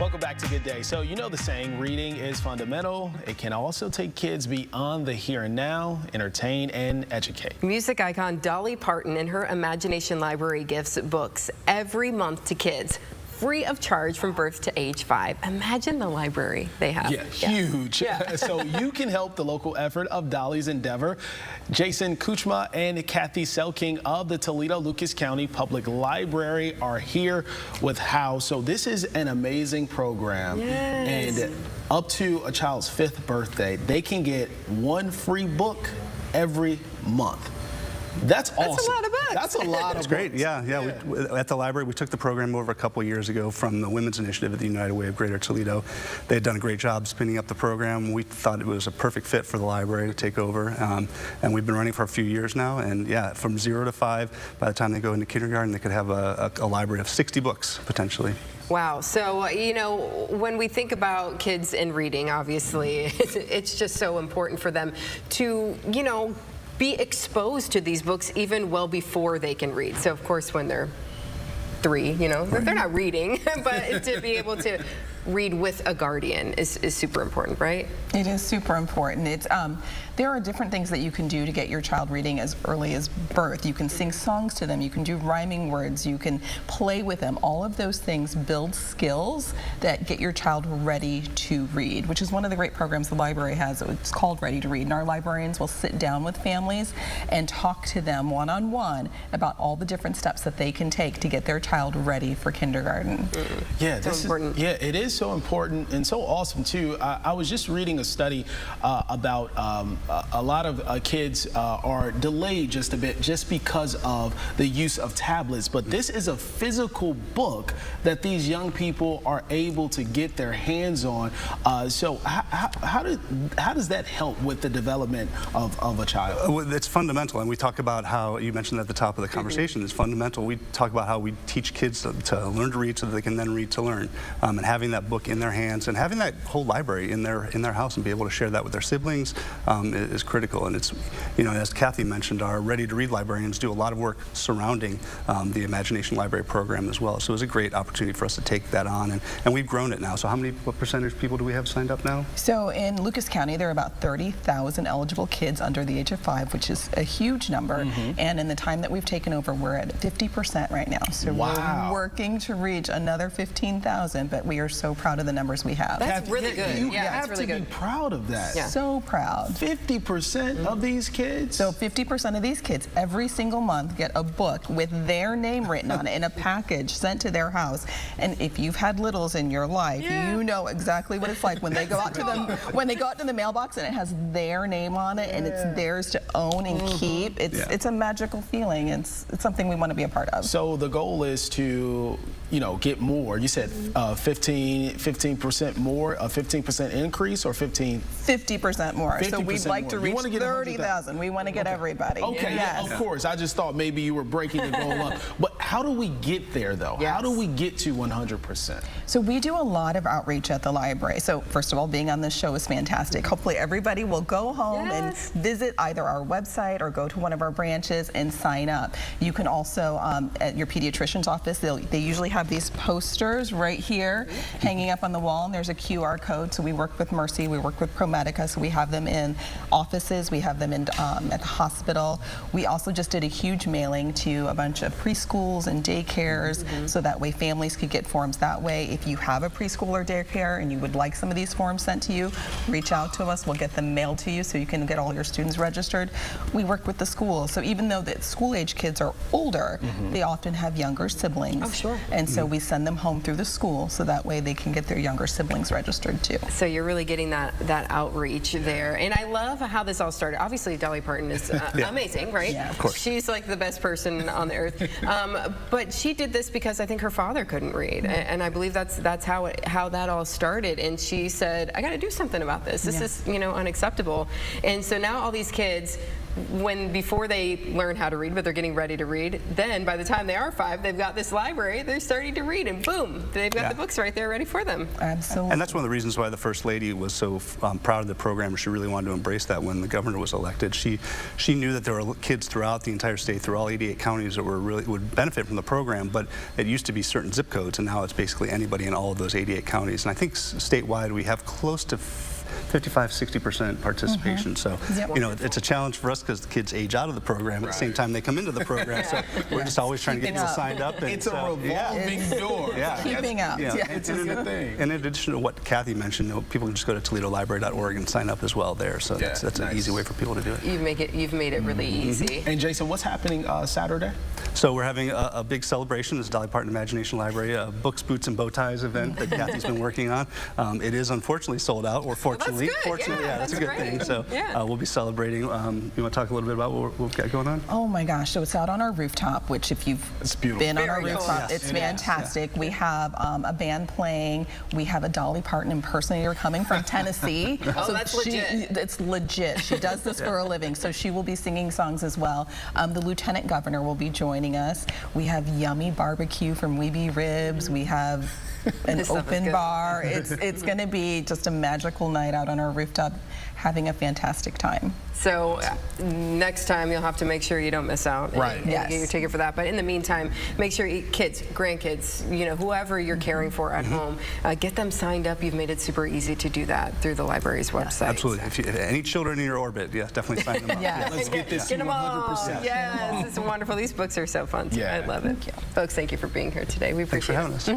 Welcome back to Good Day. So you know the saying, reading is fundamental. It can also take kids beyond the here and now, entertain and educate. Music icon Dolly Parton and her Imagination Library gives books every month to kids, free of charge from birth to age 5. Imagine the library they have. Yeah, huge. Yeah. So you can help the local effort of Dolly's endeavor. Jason Kucsma and Kathy Selking of the Toledo Lucas County Public Library are here with how. So this is an amazing program. Yes. And up to a child's 5th birthday, they can get 1 free book every month. That's awesome. That's a lot of books. That's a lot of books. Great. Yeah. We, at the library, we took the program over a couple years ago from the Women's Initiative at the United Way of Greater Toledo. They had done a great job spinning up the program. We thought it was a perfect fit for the library to take over, and we've been running for a few years now. And yeah, from 0 to 5, by the time they go into kindergarten, they could have a library of 60 books potentially. Wow. So, you know, when we think about kids and reading, obviously, it's just so important for them to, you know, be exposed to these books even well before they can read. So, of course, when they're 3, you know, they're not reading, but to be able to read with a guardian is super important, right? It is super important. It's there are different things that you can do to get your child reading as early as birth. You can sing songs to them, you can do rhyming words, you can play with them. All of those things build skills that get your child ready to read, which is one of the great programs the library has. It's called Ready to Read, and our librarians will sit down with families and talk to them one-on-one about all the different steps that they can take to get their child ready for kindergarten. Yeah, this is important. Yeah, it is so important and so awesome too. I was just reading a study about a lot of kids are delayed just a bit just because of the use of tablets, but this is a physical book that these young people are able to get their hands on. So how does that help with the development of a child? Well, it's fundamental, and we talk about how, you mentioned at the top of the conversation, it's fundamental. We talk about how we teach kids to learn to read so that they can then read to learn, and having that book in their hands and having that whole library in their house and be able to share that with their siblings is critical. And it's, you know, as Kathy mentioned, our Ready to Read librarians do a lot of work surrounding the Imagination Library program as well. So it was a great opportunity for us to take that on, and we've grown it now. So what percentage of people do we have signed up now? So in Lucas County, there are about 30,000 eligible kids under the age of 5, which is a huge number. And in the time that we've taken over, we're at 50% right now. So we're working to reach another 15,000, but we are so proud of the numbers we have. That's really good. You yeah, have really to be proud of that. Yeah. So proud. 50% of these kids? So 50% of these kids every single month get a book with their name written on it in a package sent to their house. And if you've had littles in your life, you know exactly what it's like when they go out to the mailbox and it has their name on it and it's theirs to own and keep. It's a magical feeling. It's something we want to be a part of. So the goal is to, you know, get more. You said 15% more, a 15% increase, or 50% more. 50% so we'd like more. to reach 30,000. We want to get everybody. Okay, yes. Of course. I just thought maybe you were breaking the goal up. But how do we get there, though? Yes. How do we get to 100%? So we do a lot of outreach at the library. So first of all, being on this show is fantastic. Hopefully everybody will go home and visit either our website or go to one of our branches and sign up. You can also, at your pediatrician's office, they usually have these posters right here hanging up on the wall, and there's a QR code. So we work with Mercy, we work with ProMedica, so we have them in offices, we have them in at the hospital. We also just did a huge mailing to a bunch of preschools and daycares, so that way families could get forms that way. If you have a preschool or daycare and you would like some of these forms sent to you, reach out to us. We'll get them mailed to you so you can get all your students registered. We work with the schools, so even though the school-age kids are older, they often have younger siblings. Oh, sure. And so we send them home through the school so that way they can get their younger siblings registered too. So you're really getting that outreach there. And I love how this all started. Obviously, Dolly Parton is amazing, right? Yeah, of course. She's like the best person on the earth. But she did this because I think her father couldn't read. And I believe that's how that all started. And she said, I got to do something about this. This is, you know, unacceptable. And so now all these kids before they learn how to read, but they're getting ready to read, then by the time they are 5, they've got this library, they're starting to read, and boom, they've got the books right there ready for them. Absolutely. And that's one of the reasons why the First Lady was so proud of the program. She really wanted to embrace that when the governor was elected. She knew that there were kids throughout the entire state, through all 88 counties, that would benefit from the program, but it used to be certain zip codes, and now it's basically anybody in all of those 88 counties. And I think statewide we have close to 55–60% participation. So, you know, it's a challenge for us because the kids age out of the program at the same time they come into the program. So we're just always trying to get people signed up. And it's a revolving door. Keeping up. It's a good thing. And in addition to what Kathy mentioned, you know, people can just go to ToledoLibrary.org and sign up as well there. So that's an easy way for people to do it. You've made it really easy. And Jason, what's happening Saturday? So we're having a big celebration. This is Dolly Parton Imagination Library, a Books, Boots, and Bowties event that Kathy's been working on. It is unfortunately sold out, or fortunately. Fortunately, that's a good thing. So we'll be celebrating. You want to talk a little bit about what we've got going on? Oh my gosh, so it's out on our rooftop, which if you've been on our rooftop, it's fantastic. We have a band playing. We have a Dolly Parton impersonator coming from Tennessee. So that's legit. It's legit. She does this for a living, so she will be singing songs as well. The Lieutenant Governor will be joining us. We have yummy barbecue from Weeby Ribs. We have an open bar. It's going to be just a magical night out on our rooftop, having a fantastic time. So next time you'll have to make sure you don't miss out. Right. And get your ticket for that. But in the meantime, make sure kids, grandkids, you know, whoever you're caring for at home, get them signed up. You've made it super easy to do that through the library's website. Absolutely. If any children in your orbit, definitely sign them up. Let's get this Get them all. 100%. Yes, it's wonderful. These books are so fun. I love it. Folks, thank you for being here today. We appreciate it. Thanks for having us.